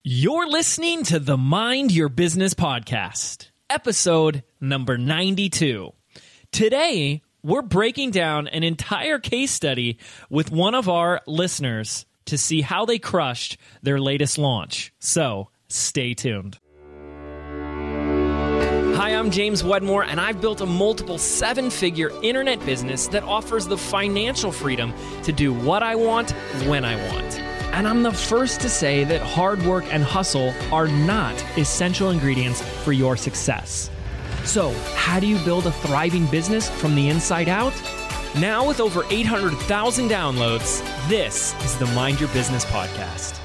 You're listening to the Mind Your Business podcast, episode number 92. Today, we're breaking down an entire case study with one of our listeners to see how they crushed their latest launch. So, stay tuned. Hi, I'm James Wedmore, and I've built a multiple seven-figure internet business that offers the financial freedom to do what I want, when I want. And I'm the first to say that hard work and hustle are not essential ingredients for your success. So, how do you build a thriving business from the inside out? Now, with over 800,000 downloads, this is the Mind Your Business podcast.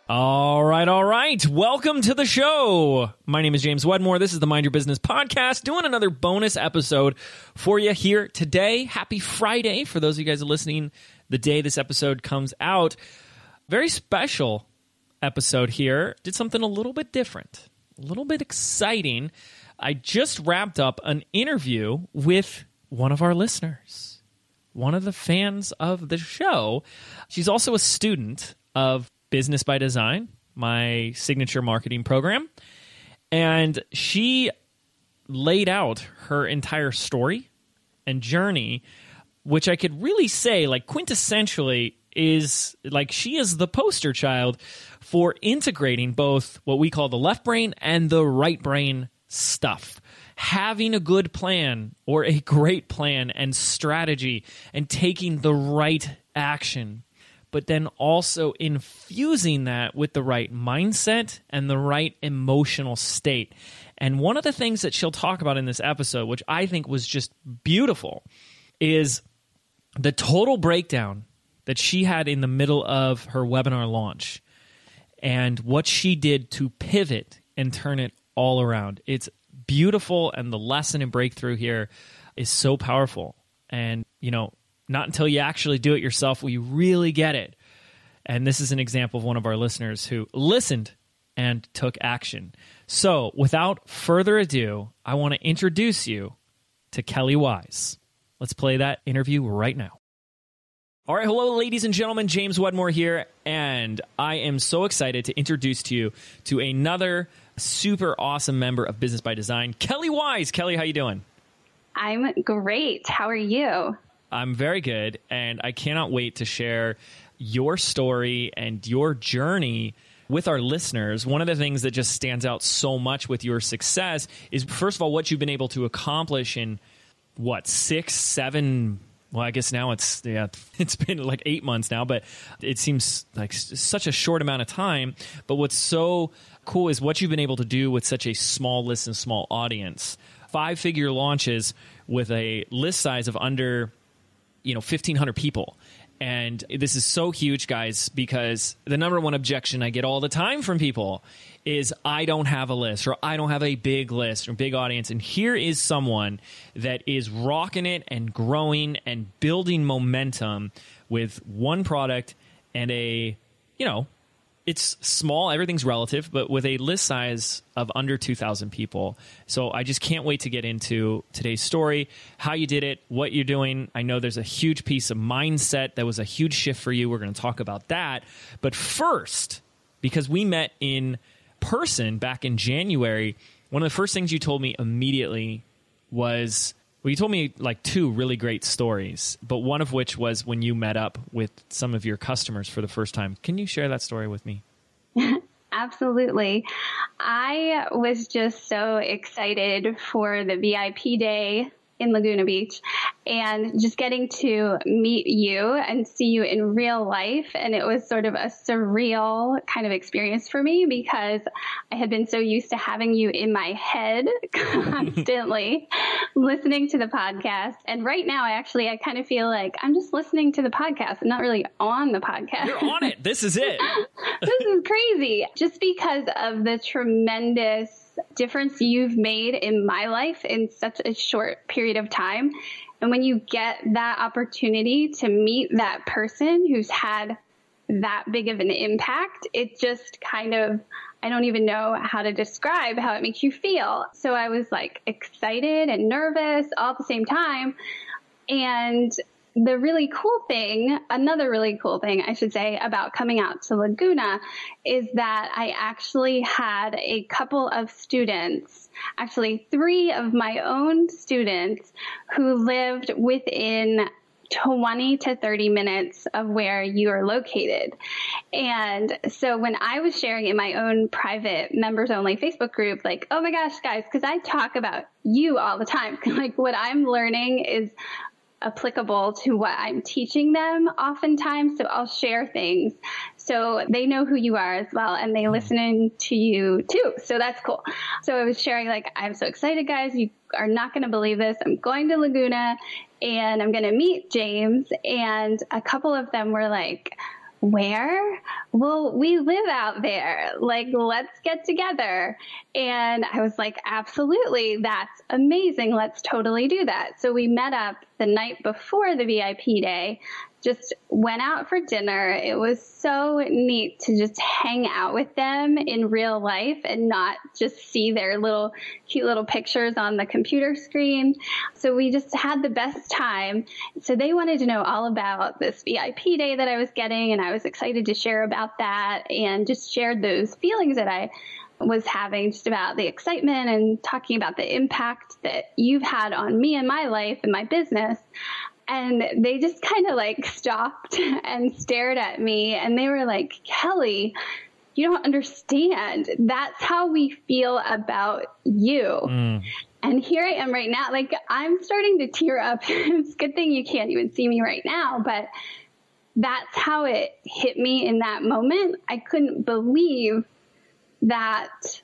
All right. Welcome to the show. My name is James Wedmore. This is the Mind Your Business podcast, doing another bonus episode for you here today. Happy Friday for those of you guys who are listening the day this episode comes out. Very special episode here. Did something a little bit different, a little bit exciting. I just wrapped up an interview with one of our listeners, one of the fans of the show. She's also a student of Business by Design, my signature marketing program. And she laid out her entire story and journey, which I could really say, like, quintessentially is, like, she is the poster child for integrating both what we call the left brain and the right brain stuff. Having a good plan or a great plan and strategy and taking the right action, but then also infusing that with the right mindset and the right emotional state. And one of the things that she'll talk about in this episode, which I think was just beautiful, is the total breakdown that she had in the middle of her webinar launch and what she did to pivot and turn it all around. It's beautiful, and the lesson in Breakthroug here is so powerful. And, you know, not until you actually do it yourself will you really get it. And this is an example of one of our listeners who listened and took action. So, without further ado, I want to introduce you to Kelli Wise. Let's play that interview right now. All right, hello, ladies and gentlemen. James Wedmore here, and I am so excited to introduce to you to another super awesome member of Business by Design, Kelli Wise. Kelli, how you doing? I'm great. How are you? I'm very good, and I cannot wait to share your story and your journey with our listeners. One of the things that just stands out so much with your success is, first of all, what you've been able to accomplish in, 6, 7, well, I guess now it's been like 8 months now, but it seems like such a short amount of time. But what's so cool is what you've been able to do with such a small list and small audience. 5-figure launches with a list size of under 1,500 people. And this is so huge, guys, because the number one objection I get all the time from people is I don't have a list, or I don't have a big list or big audience. And here is someone that is rocking it and growing and building momentum with one product and it's small, everything's relative, but with a list size of under 2,000 people. So I just can't wait to get into today's story, how you did it, what you're doing. I know there's a huge piece of mindset that was a huge shift for you. We're going to talk about that. But first, because we met in person back in January, one of the first things you told me immediately was, well, you told me like 2 really great stories, but one of which was when you met up with some of your customers for the first time. Can you share that story with me? Absolutely. I was just so excited for the VIP day in Laguna Beach and just getting to meet you and see you in real life. And it was sort of a surreal kind of experience for me because I had been so used to having you in my head constantly listening to the podcast. And right now, I kind of feel like I'm just listening to the podcast and not really on the podcast. You're on it. This is it. This is crazy. Just because of the tremendous difference you've made in my life in such a short period of time. And when you get that opportunity to meet that person who's had that big of an impact, it just kind of, I don't even know how to describe how it makes you feel. So I was like excited and nervous all at the same time. And the really cool thing, another really cool thing, I should say, about coming out to Laguna is that I actually had a couple of students, actually 3 of my own students, who lived within 20 to 30 minutes of where you are located. And so when I was sharing in my own private members only Facebook group, like, oh my gosh, guys, because I talk about you all the time. Like what I'm learning is applicable to what I'm teaching them oftentimes. So I'll share things so they know who you are as well, and they listen in to you too. So that's cool. So I was sharing, like, I'm so excited, guys. You are not going to believe this. I'm going to Laguna and I'm going to meet James. And a couple of them were like, where? Well, we live out there. Like, let's get together. And I was like, absolutely. That's amazing. Let's totally do that. So we met up the night before the VIP day, just went out for dinner. It was so neat to just hang out with them in real life and not just see their little cute little pictures on the computer screen. So we just had the best time. So they wanted to know all about this VIP day that I was getting, and I was excited to share about that and just shared those feelings that I was having just about the excitement and talking about the impact that you've had on me and my life and my business. And they just kind of like stopped and stared at me, and they were like, Kelli, you don't understand. That's how we feel about you. And here I am right now. Like, I'm starting to tear up. It's a good thing you can't even see me right now, but that's how it hit me in that moment. I couldn't believe that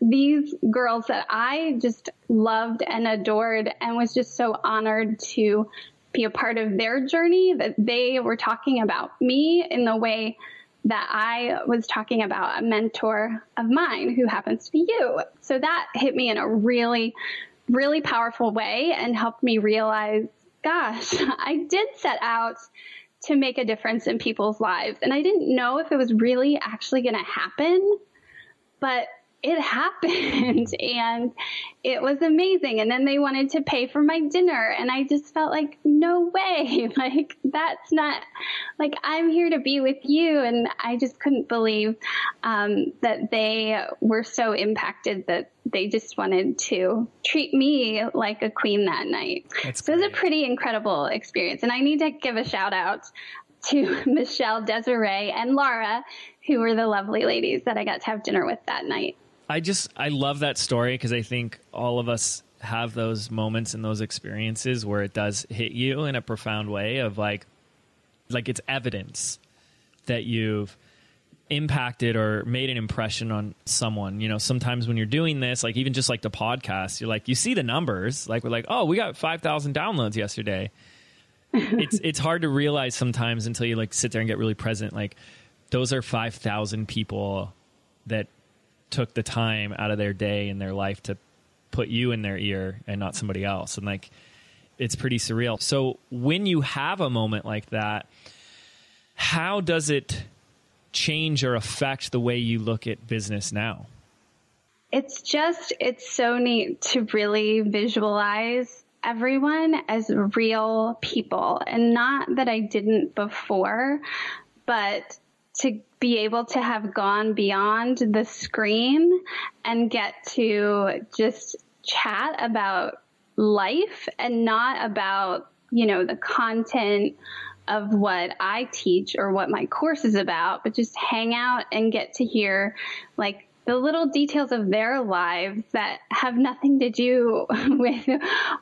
these girls that I just loved and adored and was just so honored to be a part of their journey, that they were talking about me in the way that I was talking about a mentor of mine who happens to be you. So that hit me in a really, really powerful way and helped me realize, gosh, I did set out to make a difference in people's lives. And I didn't know if it was really actually going to happen, but it happened and it was amazing. And then they wanted to pay for my dinner. And I just felt like, no way. Like, that's not, like, I'm here to be with you. And I just couldn't believe that they were so impacted that they just wanted to treat me like a queen that night. So it was a pretty incredible experience. And I need to give a shout out to Michelle, Desiree, and Laura, who were the lovely ladies that I got to have dinner with that night. I love that story because I think all of us have those moments and those experiences where it does hit you in a profound way of like it's evidence that you've impacted or made an impression on someone. You know, sometimes when you're doing this, like even just like the podcast, you're like, you see the numbers, like we're like, oh, we got 5,000 downloads yesterday. It's hard to realize sometimes until you like sit there and get really present. Like those are 5,000 people that took the time out of their day and their life to put you in their ear and not somebody else. And like, it's pretty surreal. So when you have a moment like that, how does it change or affect the way you look at business now? It's so neat to really visualize everyone as real people. And not that I didn't before, but to be able to have gone beyond the screen and get to just chat about life and not about, you know, the content of what I teach or what my course is about, but just hang out and get to hear like the little details of their lives that have nothing to do with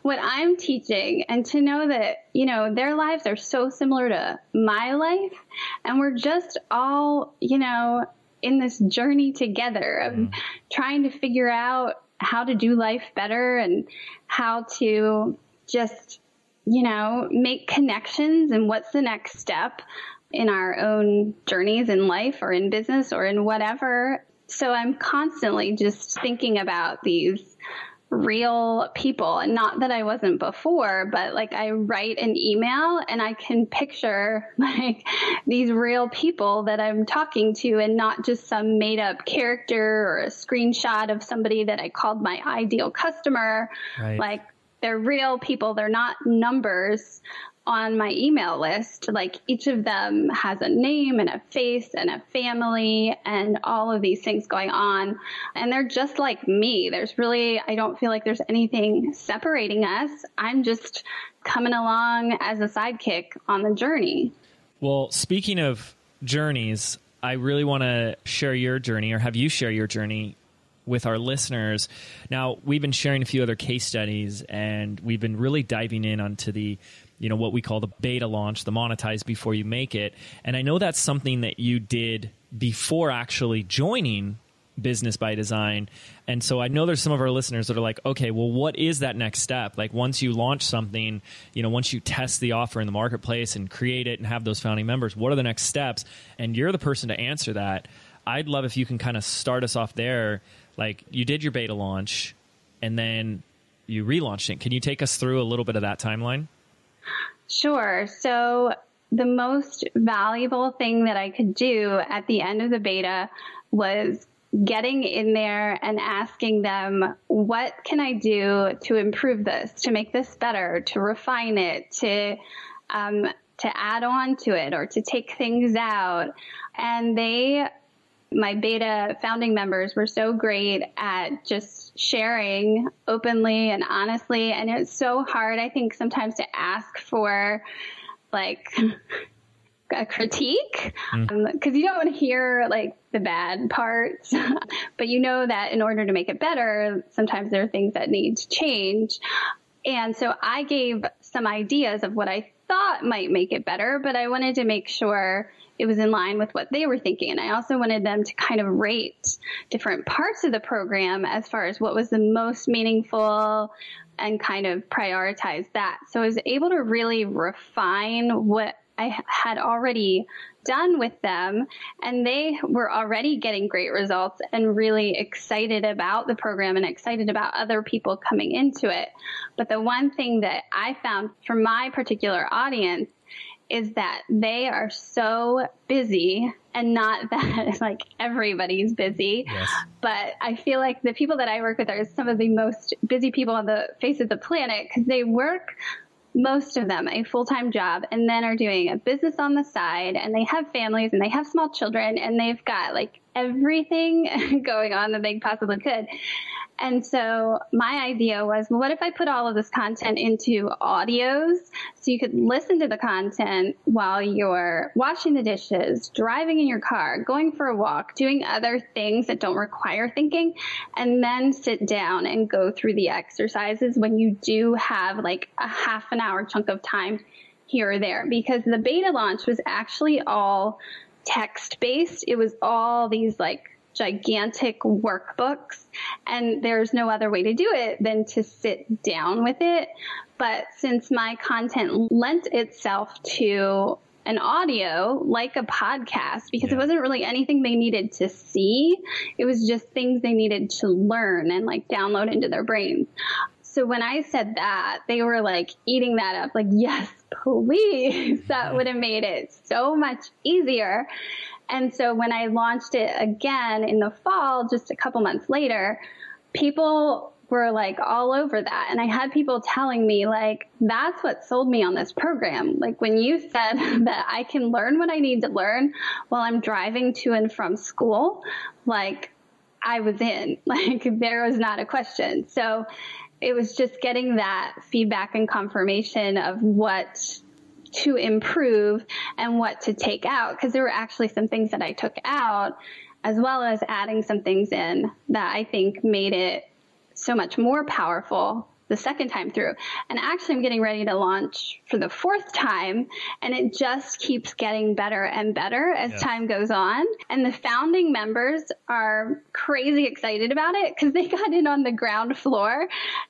what I'm teaching, and to know that, you know, their lives are so similar to my life, and we're just all, you know, in this journey together of trying to figure out how to do life better and how to just, you know, make connections and what's the next step in our own journeys in life or in business or in whatever. So I'm constantly just thinking about these real people, and not that I wasn't before, but like I write an email and I can picture like these real people that I'm talking to, and not just some made up character or a screenshot of somebody that I called my ideal customer. Right. Like, they're real people. They're not numbers on my email list. Like each of them has a name and a face and a family and all of these things going on. And they're just like me. I don't feel like there's anything separating us. I'm just coming along as a sidekick on the journey. Well, speaking of journeys, I really want to share your journey, or have you share your journey with our listeners. Now, we've been sharing a few other case studies, and we've been really diving in onto the, what we call the beta launch, the monetize before you make it. And I know that's something that you did before actually joining Business by Design. And so I know there's some of our listeners that are like, okay, well, what is that next step? Like once you launch something, once you test the offer in the marketplace and create it and have those founding members, what are the next steps? And you're the person to answer that. I'd love if you can kind of start us off there. Like you did your beta launch and then you relaunched it. Can you take us through a little bit of that timeline? Sure. So the most valuable thing that I could do at the end of the beta was getting in there and asking them, what can I do to improve this, to make this better, to refine it, to add on to it, or to take things out. And my beta founding members were so great at just sharing openly and honestly. And it's so hard, I think, sometimes to ask for like a critique, because you don't want to hear like the bad parts, but that in order to make it better, sometimes there are things that need to change. And so I gave some ideas of what I thought might make it better, but I wanted to make sure it was in line with what they were thinking. And I also wanted them to kind of rate different parts of the program as far as what was the most meaningful and kind of prioritize that. So I was able to really refine what I had already done with them, and they were already getting great results and really excited about the program and excited about other people coming into it. But the one thing that I found for my particular audience is that they are so busy, and not that like everybody's busy, yes, but I feel like the people that I work with are some of the most busy people on the face of the planet, because they work, most of them, a full-time job, and then are doing a business on the side, and they have families and they have small children, and they've got like everything going on that they possibly could. And so my idea was, well, what if I put all of this content into audios so you could listen to the content while you're washing the dishes, driving in your car, going for a walk, doing other things that don't require thinking, and then sit down and go through the exercises when you do have like a half an hour chunk of time here or there. Because the beta launch was actually all text-based. It was all these like gigantic workbooks, and there's no other way to do it than to sit down with it. But since my content lent itself to an audio, like a podcast, because it wasn't really anything they needed to see, it was just things they needed to learn and like download into their brains. So when I said that, they were like eating that up, like, yes, please. That would have made it so much easier. And so when I launched it again in the fall, just a couple months later, people were like all over that. And I had people telling me like, that's what sold me on this program. Like when you said that I can learn what I need to learn while I'm driving to and from school, like I was in, like there was not a question. So it was just getting that feedback and confirmation of what to improve and what to take out, because there were actually some things that I took out, as well as adding some things in that I think made it so much more powerful the second time through. And actually I'm getting ready to launch for the fourth time, and it just keeps getting better and better as time goes on. And the founding members are crazy excited about it because they got in on the ground floor,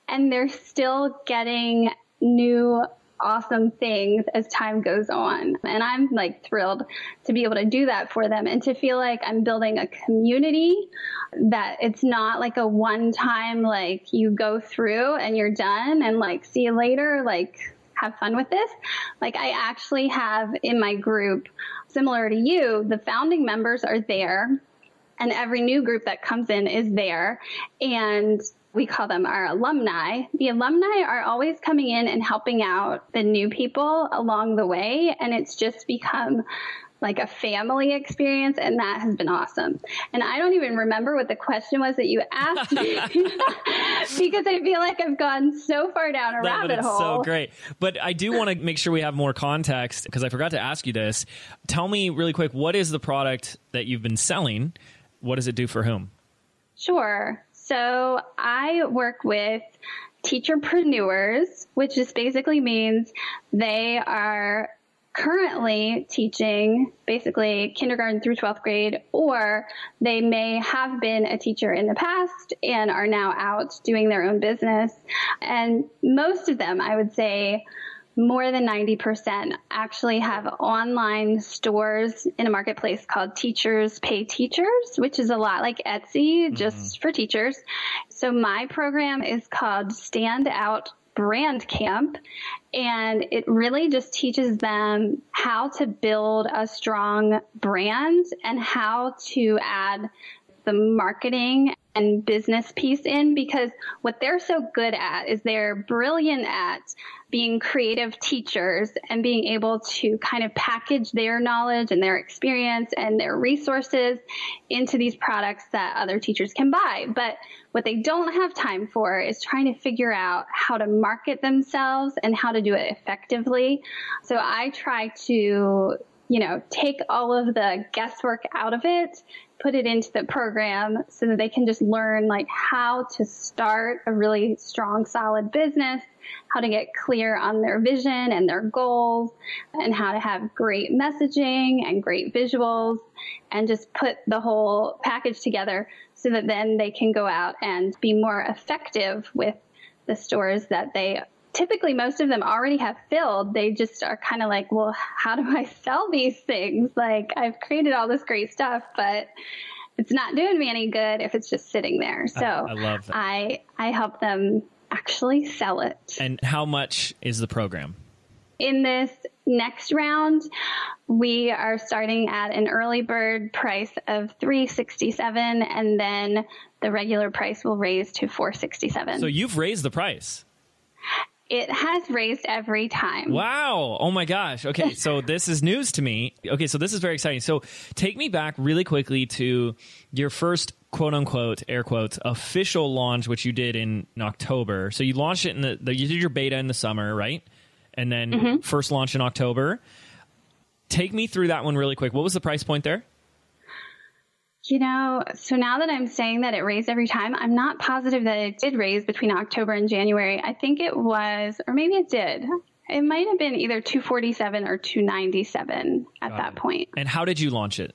and they're still getting new awesome things as time goes on. And I'm like thrilled to be able to do that for them and to feel like I'm building a community, that it's not like a one time, like you go through and you're done and like, see you later, like have fun with this. Like I actually have in my group, similar to you, the founding members are there, and every new group that comes in is there. And we call them our alumni. The alumni are always coming in and helping out the new people along the way. And it's just become like a family experience, and that has been awesome. And I don't even remember what the question was that you asked me because I feel like I've gone so far down a rabbit hole. So great. But I do want to make sure we have more context because I forgot to ask you this. Tell me really quick, what is the product that you've been selling? What does it do for whom? Sure. So I work with teacherpreneurs, which just basically means they are currently teaching basically kindergarten through 12th grade, or they may have been a teacher in the past and are now out doing their own business. And most of them, I would say more than 90%, actually have online stores in a marketplace called Teachers Pay Teachers, which is a lot like Etsy, just for teachers. So my program is called Stand Out Brand Camp, and it really just teaches them how to build a strong brand and how to add the marketing and business piece in, because what they're so good at is they're brilliant at being creative teachers and being able to kind of package their knowledge and their experience and their resources into these products that other teachers can buy. But what they don't have time for is trying to figure out how to market themselves and how to do it effectively. So I try to, take all of the guesswork out of it, put it into the program so that they can just learn like how to start a really strong, solid business, how to get clear on their vision and their goals, and how to have great messaging and great visuals, and just put the whole package together so that then they can go out and be more effective with the stores that they typically, most of them already have filled. They just are kind of like, well, how do I sell these things? Like, I've created all this great stuff, but it's not doing me any good if it's just sitting there. So I love that. I help them actually sell it. And how much is the program? In this next round, we are starting at an early bird price of $367, and then the regular price will raise to $467. So you've raised the price. It has raised every time. Wow. Oh my gosh. Okay. So this is news to me. Okay. So this is very exciting. So take me back really quickly to your first quote unquote, air quotes, official launch, which you did in October. So you launched it you did your beta in the summer, right? And then first launch in October. Take me through that one really quick. What was the price point there? So now that I'm saying that it raised every time, I'm not positive that it did raise between October and January. I think it was, or maybe it did. It might have been either $247 or $297 at that point. And how did you launch it?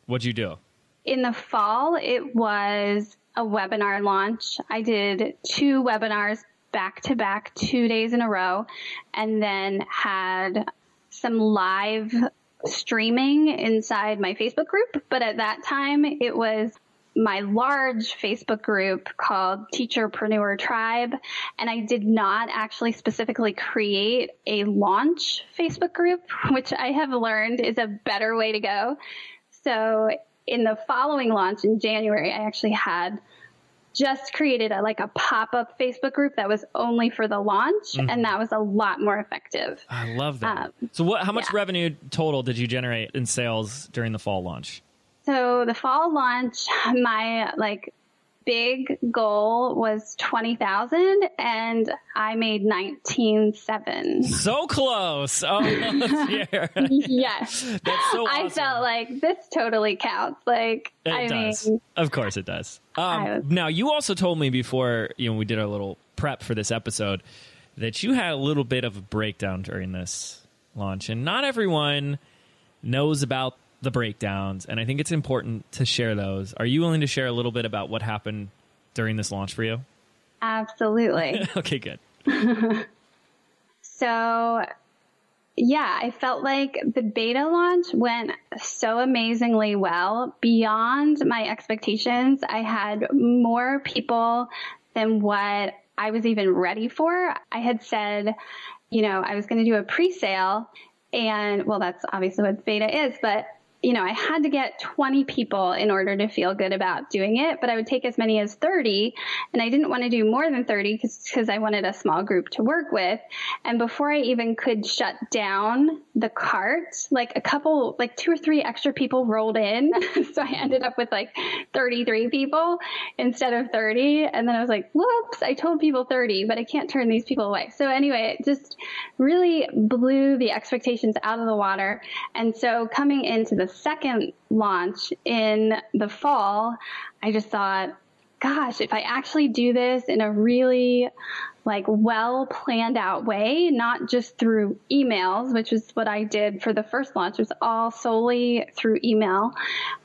What'd you do? In the fall, it was a webinar launch. I did 2 webinars back to back, 2 days in a row, and then had some live streaming inside my Facebook group. But at that time, it was my large Facebook group called Teacherpreneur Tribe. And I did not actually specifically create a launch Facebook group, which I have learned is a better way to go. So in the following launch in January, I actually had just created a pop-up Facebook group that was only for the launch, and that was a lot more effective. I love that. So how much revenue total did you generate in sales during the fall launch? So the fall launch, my big goal was 20,000, and I made 19,700. So close. Oh, yeah. Yes. That's so awesome. I felt like this totally counts. It does. Of course it does. Now, you also told me before we did our little prep for this episode that you had a little bit of a breakdown during this launch, and not everyone knows about the breakdowns, and I think it's important to share those. Are you willing to share a little bit about what happened during this launch for you? Absolutely. Okay, good. So, I felt like the beta launch went so amazingly well, beyond my expectations. I had more people than what I was even ready for. I had said, I was going to do a pre-sale, and that's obviously what beta is, but I had to get 20 people in order to feel good about doing it, but I would take as many as 30. And I didn't want to do more than 30 because I wanted a small group to work with. And before I even could shut down the cart, like 2 or 3 extra people rolled in. So I ended up with 33 people instead of 30. And then I was like, whoops, I told people 30, but I can't turn these people away. So anyway, it just really blew the expectations out of the water. And so coming into the second launch in the fall, I just thought, gosh, if I actually do this in a really well planned out way, not just through emails, which is what I did for the first launch, it was all solely through email.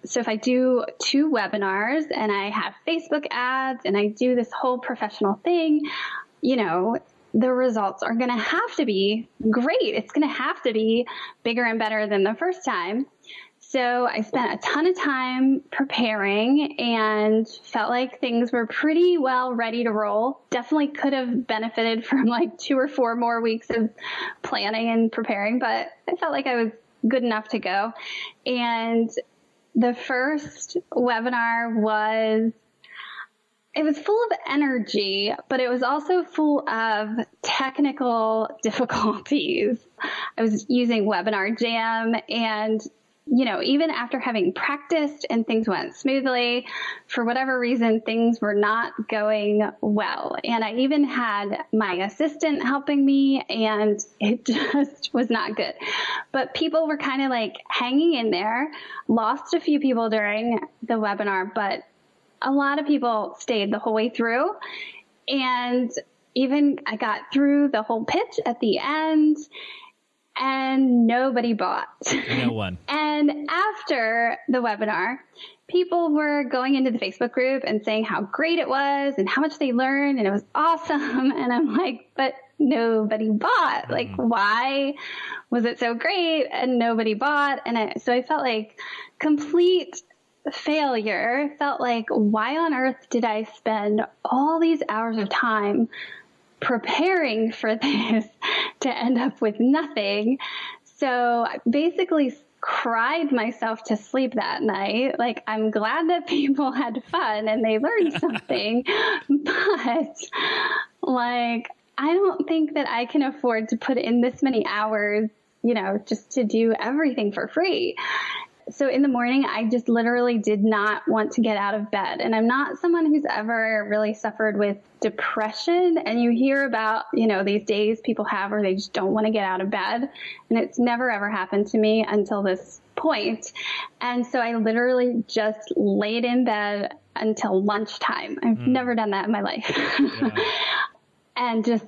So if I do 2 webinars and I have Facebook ads and I do this whole professional thing, the results are going to have to be great. It's going to have to be bigger and better than the first time. So I spent a ton of time preparing and felt like things were pretty well ready to roll. Definitely could have benefited from 2 or 4 more weeks of planning and preparing, but I felt like I was good enough to go. And the first webinar it was full of energy, but it was also full of technical difficulties. I was using Webinar Jam, and even after having practiced and things went smoothly, for whatever reason, things were not going well. And I even had my assistant helping me, and it just was not good. But people were kind of hanging in there, lost a few people during the webinar, but a lot of people stayed the whole way through. And even I got through the whole pitch at the end, and nobody bought. No one. And after the webinar, people were going into the Facebook group and saying how great it was and how much they learned and it was awesome. And I'm like, but nobody bought. Why was it so great and nobody bought? And so I felt like complete failure. Felt like, why on earth did I spend all these hours of time preparing for this to end up with nothing? So I basically cried myself to sleep that night. I'm glad that people had fun and they learned something, but I don't think that I can afford to put in this many hours, just to do everything for free. So in the morning, I just literally did not want to get out of bed. And I'm not someone who's ever really suffered with depression. And you hear about, these days people have where they just don't want to get out of bed. And it's never, ever happened to me until this point. And so I literally just laid in bed until lunchtime. I've never done that in my life. Yeah. And just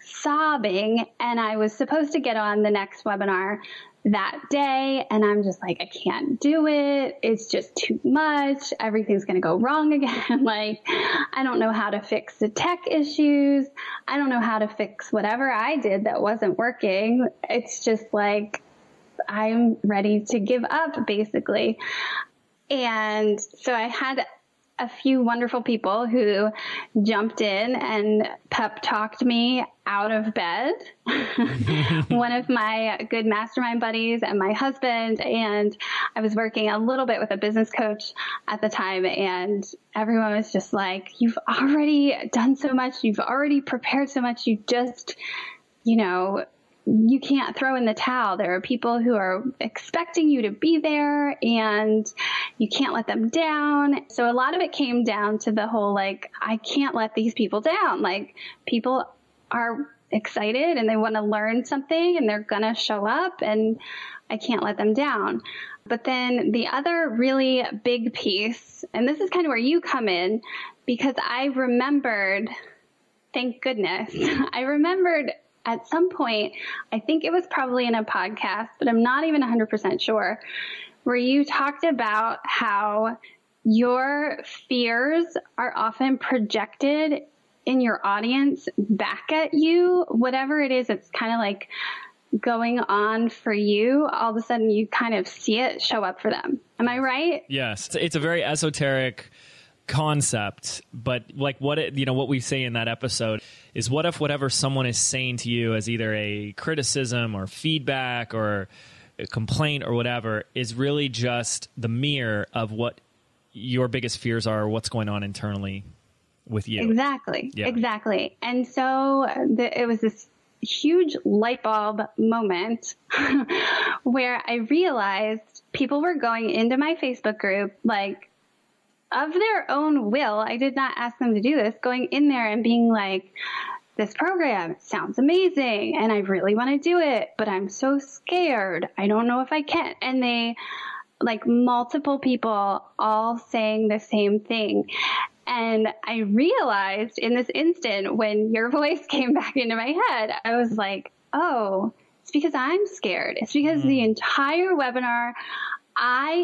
sobbing. And I was supposed to get on the next webinar that day, and I'm just I can't do it. It's just too much. Everything's going to go wrong again. I don't know how to fix the tech issues. I don't know how to fix whatever I did that wasn't working. It's just I'm ready to give up, basically. And so I had a few wonderful people who jumped in and pep talked me out of bed. One of my good mastermind buddies and my husband, and I was working a little bit with a business coach at the time, and everyone was just you've already done so much. You've already prepared so much. You just, you can't throw in the towel. There are people who are expecting you to be there and you can't let them down. So a lot of it came down to the whole, I can't let these people down. People are excited and they want to learn something and they're going to show up and I can't let them down. But then the other really big piece, and this is kind of where you come in, because I remembered, thank goodness, I remembered at some point, I think it was probably in a podcast, but I'm not even 100% sure, where you talked about how your fears are often projected in your audience back at you. Whatever it is, it's kind of going on for you. All of a sudden, you kind of see it show up for them. Am I right? Yes. It's a very esoteric concept, but what we say in that episode is, what if whatever someone is saying to you as either a criticism or feedback or a complaint or whatever is really just the mirror of what your biggest fears are, or what's going on internally with you. Exactly. Yeah. Exactly. And so it was this huge light bulb moment where I realized people were going into my Facebook group, like, of their own will. I did not ask them to do this, going in there and being like, this program sounds amazing and I really want to do it, but I'm so scared. I don't know if I can. And they, like, multiple people all saying the same thing. And I realized in this instant, when your voice came back into my head, I was like, oh, it's because I'm scared. It's because the entire webinar,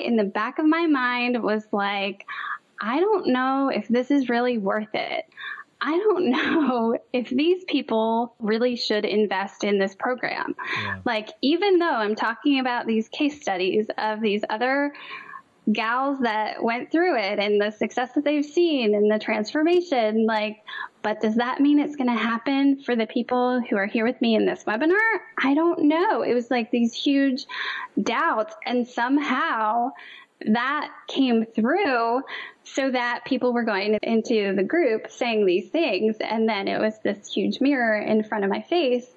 in the back of my mind, was like, I don't know if this is really worth it. I don't know if these people really should invest in this program. Yeah. Like, even though I'm talking about these case studies of these other gals that went through it and the success that they've seen and the transformation, like, but does that mean it's going to happen for the people who are here with me in this webinar? I don't know. It was like these huge doubts, and somehow that came through so that people were going into the group saying these things. And then it was this huge mirror in front of my face,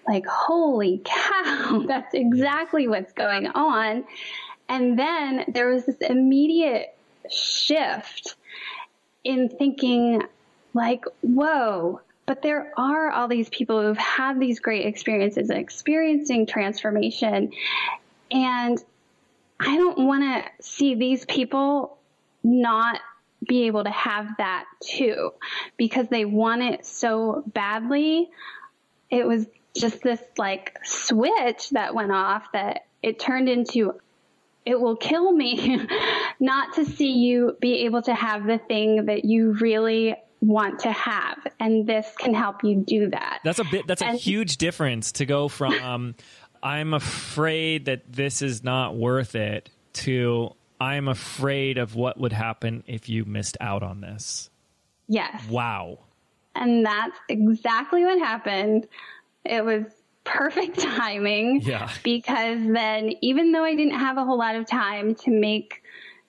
like, holy cow, that's exactly what's going on. And then there was this immediate shift in thinking, like, whoa, but there are all these people who've had these great experiences, experiencing transformation. And I don't want to see these people not be able to have that too, because they want it so badly. It was just this, like, switch that went off that it turned into, it will kill me not to see you be able to have the thing that you really want to have. And this can help you do that. That's a huge difference to go from, I'm afraid that this is not worth it, to I'm afraid of what would happen if you missed out on this. Yes. Wow. And that's exactly what happened. It was perfect timing. Yeah. Because then, even though I didn't have a whole lot of time to make,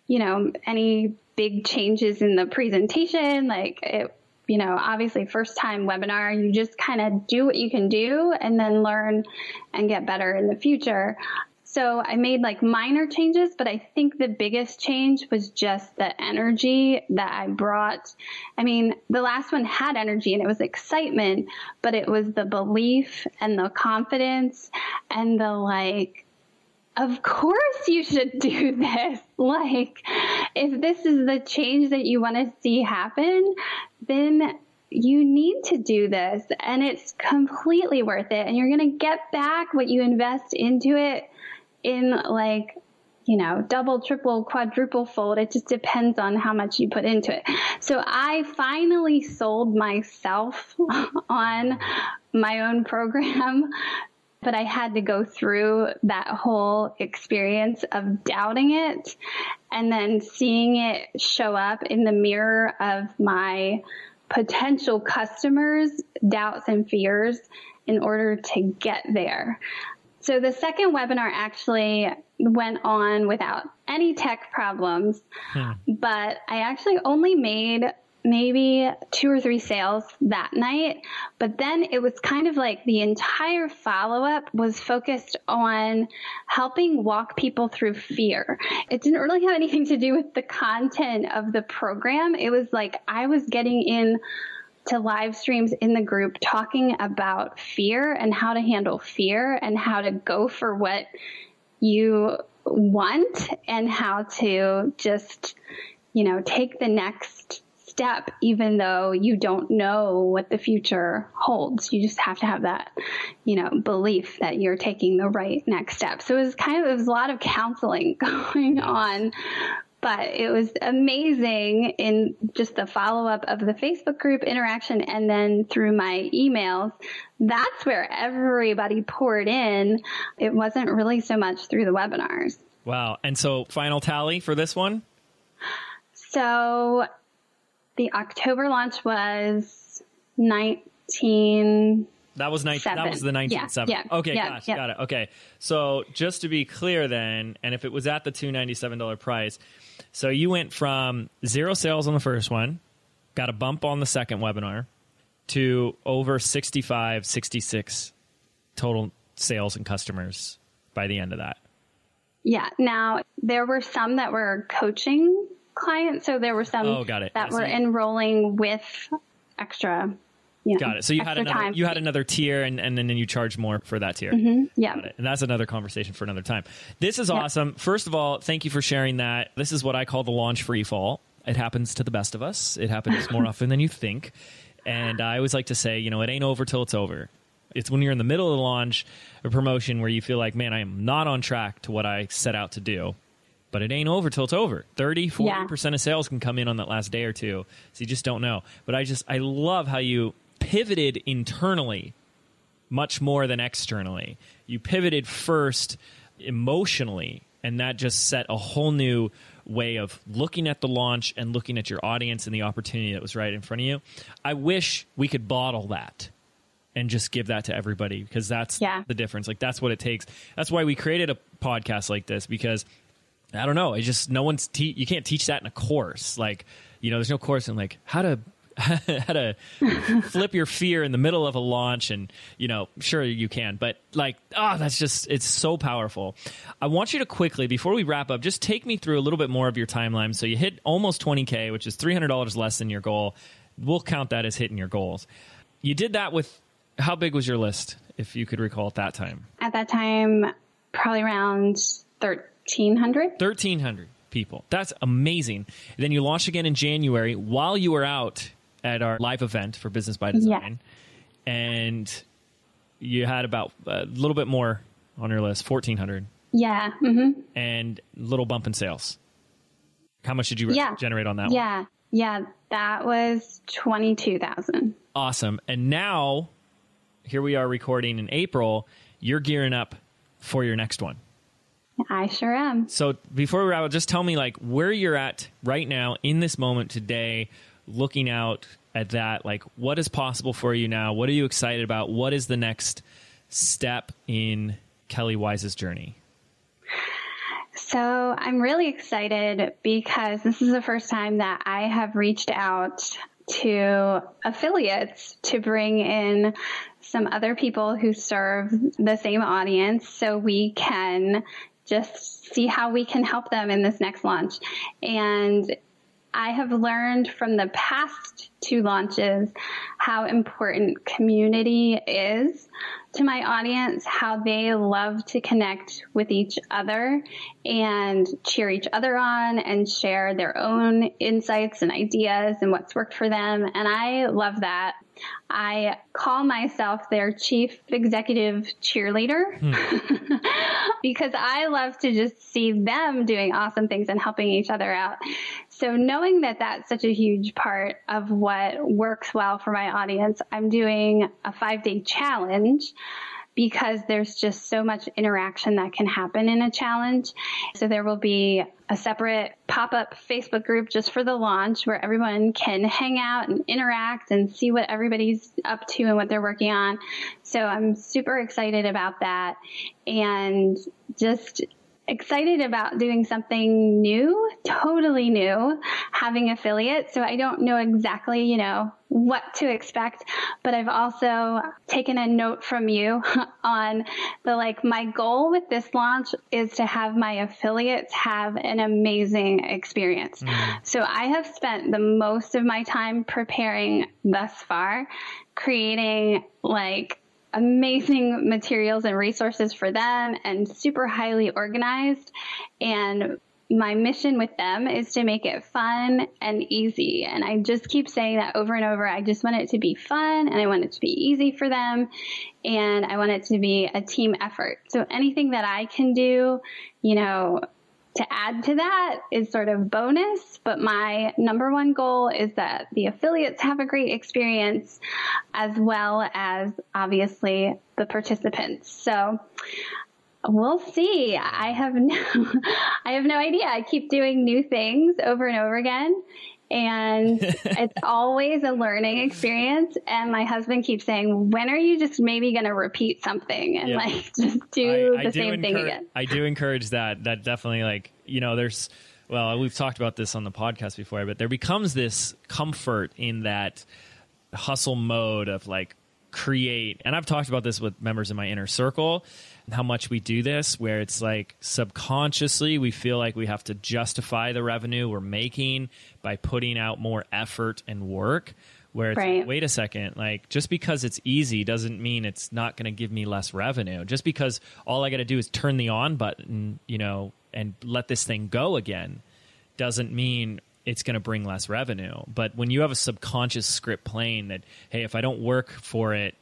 any big changes in the presentation, like, it, obviously first time webinar, you just kind of do what you can do and then learn and get better in the future. So I made, like, minor changes, but I think the biggest change was just the energy that I brought. I mean, the last one had energy and it was excitement, but it was the belief and the confidence and the, like, of course you should do this. Like, if this is the change that you want to see happen, then you need to do this, and it's completely worth it. And you're going to get back what you invest into it in, like, double, triple, quadruple fold. It just depends on how much you put into it. So I finally sold myself on my own program, but I had to go through that whole experience of doubting it and then seeing it show up in the mirror of my potential customers' doubts and fears in order to get there. So the second webinar actually went on without any tech problems, but I actually only made maybe 2 or 3 sales that night. But then it was kind of like the entire follow-up was focused on helping walk people through fear. It didn't really have anything to do with the content of the program. It was like I was getting in to live streams in the group talking about fear and how to handle fear and how to go for what you want and how to just, take the next step, even though you don't know what the future holds. You just have to have that, belief that you're taking the right next step. So it was a lot of counseling going on, but it was amazing in just the follow-up of the Facebook group interaction and then through my emails. That's where everybody poured in. It wasn't really so much through the webinars. Wow. And so final tally for this one? So the October launch was 19 That was the 19.7. Yeah. Okay, Yeah. gosh, Yeah. got it. Okay. So just to be clear then, and if it was at the $297 price, so you went from 0 sales on the first one, got a bump on the second webinar, to over 65, 66 total sales and customers by the end of that. Yeah. Now, there were some that were coaching clients. So there were some that were enrolling with extra. Got it. So you had another tier, and then you charge more for that tier. Yeah. Got it. And that's another conversation for another time. This is awesome. First of all, thank you for sharing that. This is what I call the launch free fall. It happens to the best of us. It happens more often than you think. And I always like to say, it ain't over till it's over. It's when you're in the middle of the launch, a promotion where you feel like, man, I am not on track to what I set out to do. But it ain't over till it's over. 30, 40% of sales can come in on that last day or two. So you just don't know. But I love how you pivoted internally much more than externally. You pivoted first emotionally, and that just set a whole new way of looking at the launch and looking at your audience and the opportunity that was right in front of you. I wish we could bottle that and just give that to everybody, because that's the difference. Like, that's what it takes. That's why we created a podcast like this, because I don't know, it's just you can't teach that in a course. Like, there's no course in like how to flip your fear in the middle of a launch, and sure you can, but like, that's just, it's so powerful. I want you to quickly, before we wrap up, just take me through a little bit more of your timeline. So you hit almost 20K, which is $300 less than your goal. We'll count that as hitting your goals. You did that with, how big was your list, if you could recall at that time? At that time, probably around 1,300. 1,300 people. That's amazing. And then you launched again in January while you were out at our live event for Business by Design. Yeah. And you had about a little bit more on your list, 1,400. Yeah. And a little bump in sales. How much did you generate on that one? Yeah. That was 22,000. Awesome. And now, here we are recording in April. You're gearing up for your next one. I sure am. So before we wrap up, just tell me like where you're at right now in this moment today, looking out at that, like what is possible for you now? What are you excited about? What is the next step in Kelli Wise's journey? So I'm really excited because this is the first time that I have reached out to affiliates to bring in some other people who serve the same audience so we can just see how we can help them in this next launch. And I have learned from the past 2 launches how important community is to my audience, how they love to connect with each other and cheer each other on and share their own insights and ideas and what's worked for them. And I love that. I call myself their chief executive cheerleader because I love to just see them doing awesome things and helping each other out. So knowing that that's such a huge part of what works well for my audience, I'm doing a 5-day challenge because there's just so much interaction that can happen in a challenge. So there will be a separate pop-up Facebook group just for the launch where everyone can hang out and interact and see what everybody's up to and what they're working on. So I'm super excited about that and just excited about doing something new, totally new, having affiliates. So I don't know exactly, what to expect, but I've also taken a note from you on my goal with this launch is to have my affiliates have an amazing experience. So I have spent the most of my time preparing thus far, creating amazing materials and resources for them and super highly organized. And my mission with them is to make it fun and easy. And I just keep saying that over and over. I just want it to be fun and I want it to be easy for them. And I want it to be a team effort. So anything that I can do, to add to that is sort of bonus, but my number one goal is that the affiliates have a great experience as well as obviously the participants. So We'll see. I have no idea. I keep doing new things over and over again. And it's always a learning experience. And my husband keeps saying, when are you just maybe going to repeat something and just do the same thing again? I do encourage that. That definitely we've talked about this on the podcast before, but there becomes this comfort in that hustle mode of create. And I've talked about this with members in my inner circle and how much we do this, where it's subconsciously we feel like we have to justify the revenue we're making by putting out more effort and work, where it's wait a second, just because it's easy doesn't mean it's not going to give me less revenue. Just because all I got to do is turn the on button, and let this thing go again, doesn't mean it's going to bring less revenue. But when you have a subconscious script playing that, hey, if I don't work for it,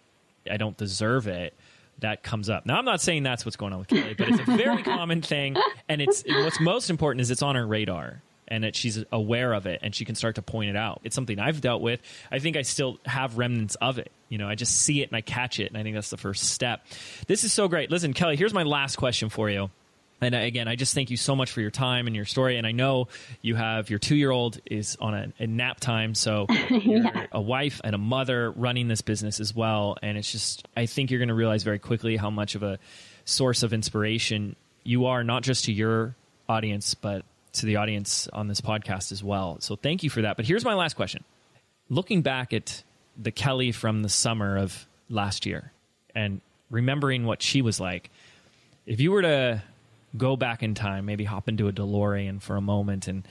I don't deserve it, that comes up. Now, I'm not saying that's what's going on with Kelli, but it's a very common thing. And what's most important is it's on her radar and that she's aware of it and she can start to point it out. It's something I've dealt with. I think I still have remnants of it. I just see it and I catch it. And I think that's the first step. This is so great. Listen, Kelli, here's my last question for you. And again, I just thank you so much for your time and your story. And I know you have your 2-year-old is on a nap time. So you're a wife and a mother running this business as well. And it's just, I think you're going to realize very quickly how much of a source of inspiration you are, not just to your audience, but to the audience on this podcast as well. So thank you for that. But here's my last question. Looking back at the Kelli from the summer of last year and remembering what she was like, if you were to go back in time, maybe hop into a DeLorean for a moment and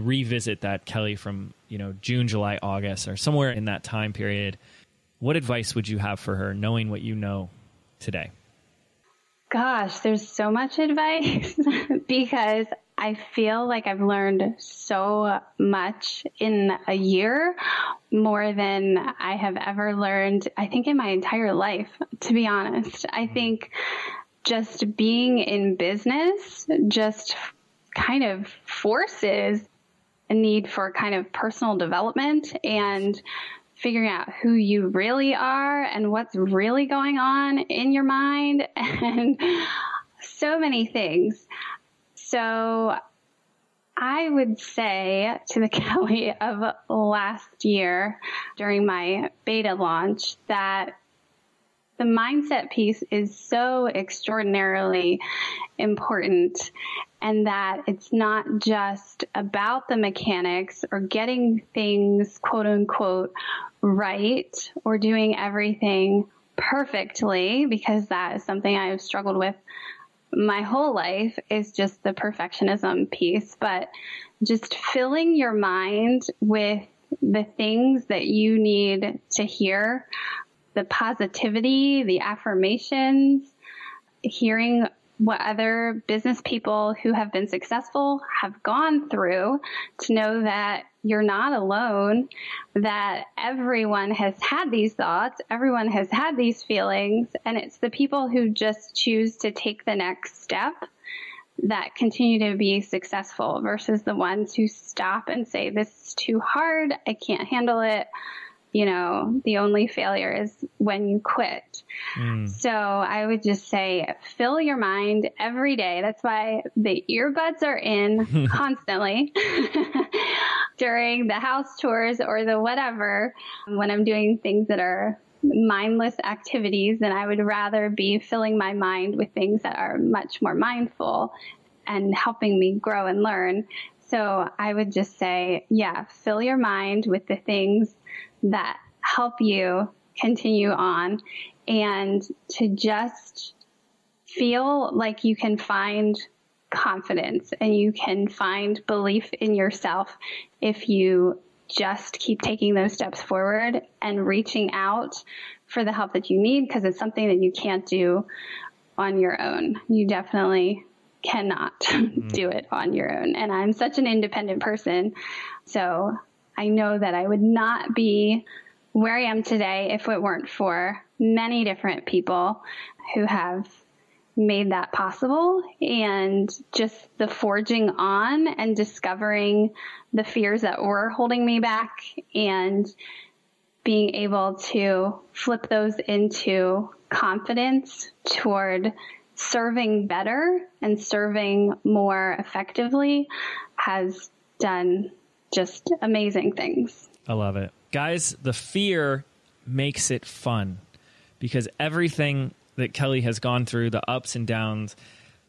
revisit that Kelli from, June, July, August, or somewhere in that time period, what advice would you have for her knowing what you know today? Gosh, there's so much advice because I feel like I've learned so much in a year, more than I have ever learned, I think, in my entire life, to be honest. I think just being in business just kind of forces a need for kind of personal development and figuring out who you really are and what's really going on in your mind and so many things. So I would say to the Kelli of last year during my beta launch that the mindset piece is so extraordinarily important, and that it's not just about the mechanics or getting things, quote unquote, right or doing everything perfectly, because that is something I have struggled with my whole life, is just the perfectionism piece, but just filling your mind with the things that you need to hear, the positivity, the affirmations, hearing what other business people who have been successful have gone through, to know that you're not alone, that everyone has had these thoughts, everyone has had these feelings, and it's the people who just choose to take the next step that continue to be successful versus the ones who stop and say, this is too hard, I can't handle it. The only failure is when you quit. So I would just say, fill your mind every day. That's why the earbuds are in constantly during the house tours or the whatever, when I'm doing things that are mindless activities. And I would rather be filling my mind with things that are much more mindful and helping me grow and learn. So I would just say, fill your mind with the things that help you continue on, and to just feel like you can find confidence and you can find belief in yourself if you just keep taking those steps forward and reaching out for the help that you need, because it's something that you can't do on your own. You definitely cannot do it on your own. And I'm such an independent person, so I know that I would not be where I am today if it weren't for many different people who have made that possible, and just the forging on and discovering the fears that were holding me back and being able to flip those into confidence toward serving better and serving more effectively has done just amazing things. I love it. Guys, the fear makes it fun because everything that Kelli has gone through, the ups and downs,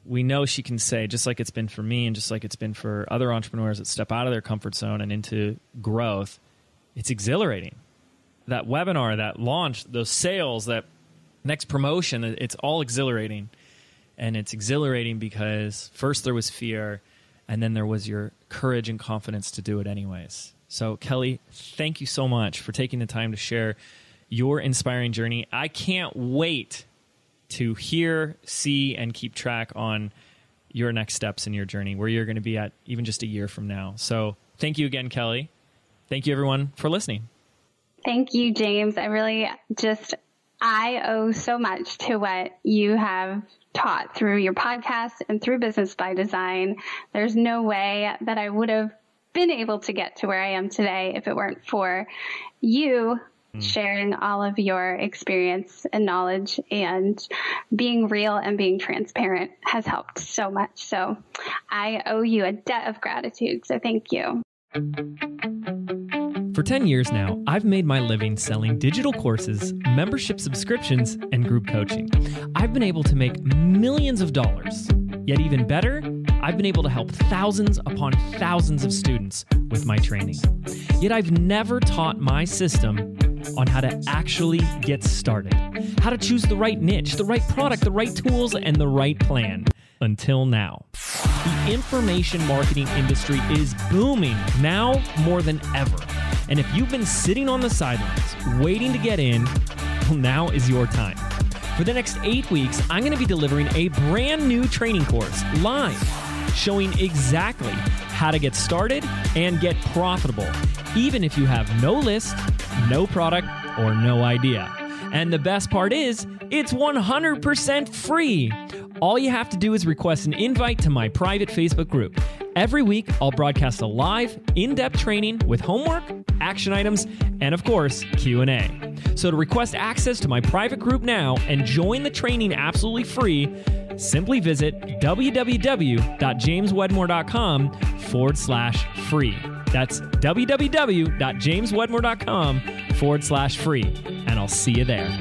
we know she can say, just like it's been for me and just like it's been for other entrepreneurs that step out of their comfort zone and into growth, it's exhilarating. That webinar, that launch, those sales, that next promotion, it's all exhilarating. And it's exhilarating because first there was fear, and then there was your courage and confidence to do it anyways. So, Kelli, thank you so much for taking the time to share your inspiring journey. I can't wait to hear, see, and keep track on your next steps in your journey, where you're going to be at even just a year from now. So thank you again, Kelli. Thank you, everyone, for listening. Thank you, James. I owe so much to what you have taught through your podcast and through Business by Design. There's no way that I would have been able to get to where I am today if it weren't for you sharing all of your experience and knowledge, and being real and being transparent has helped so much. So I owe you a debt of gratitude. So thank you. For 10 years now, I've made my living selling digital courses, membership subscriptions, and group coaching. I've been able to make millions of dollars. Yet even better, I've been able to help thousands upon thousands of students with my training. Yet I've never taught my system on how to actually get started, how to choose the right niche, the right product, the right tools, and the right plan. Until now. The information marketing industry is booming now more than ever. And if you've been sitting on the sidelines waiting to get in, well, now is your time. For the next 8 weeks, I'm going to be delivering a brand new training course live, showing exactly how to get started and get profitable, even if you have no list, no product, or no idea. And the best part is, it's 100% free. All you have to do is request an invite to my private Facebook group. Every week, I'll broadcast a live, in-depth training with homework, action items, and of course, Q&A. So to request access to my private group now and join the training absolutely free, simply visit www.jameswedmore.com/free. That's www.jameswedmore.com/free. And I'll see you there.